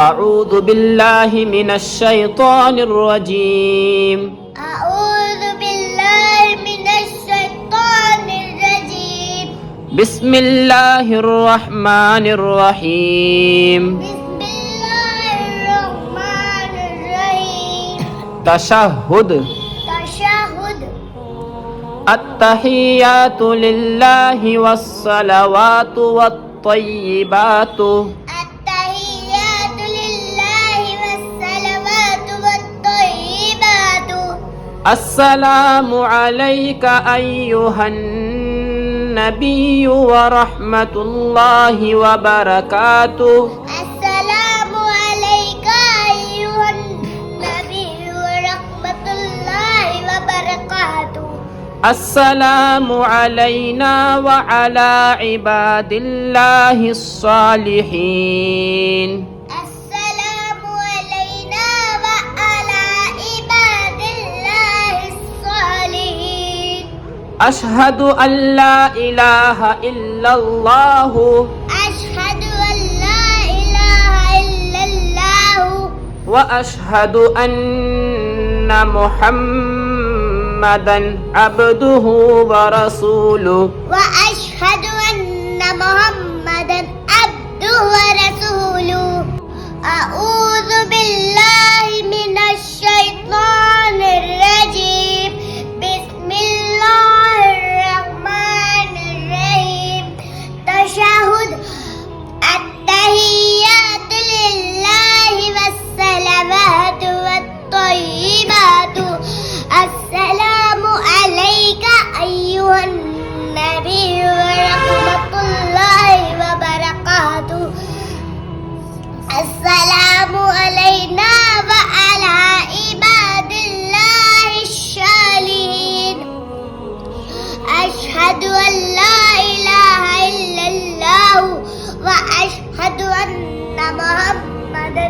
أعوذ بالله من الشيطان الرجيم أعوذ بالله من الشيطان الرجيم بسم الله الرحمن الرحيم بسم الله الرحمن الرحيم تشهد تشهد التحيات لله والصلوات والطيبات التحيات لله والصلوات والطيبات السلام عليك أيها النبي ورحمة الله وبركاته السلام عليك أيها النبي ورحمة الله وبركاته السلام علينا وعلى عباد الله الصالحين السلام علينا وعلى عباد الله الصالحين أشهد أن لا إله إلا الله أشهد أن لا إله إلا الله وأشهد أن محمدا عبده ورسوله وأشهد أن محمدا عبده ورسوله أعوذ بالله من الشيطان الرجيم بسم الله الرحمن الرحيم تشهد التحيات لله والصلوات والطيبات السلام عليك أيها النبي ورحمة الله وبركاته السلام علينا وعلى عباد الله الصالحين أشهد أن لا إله إلا الله وأشهد أن محمدا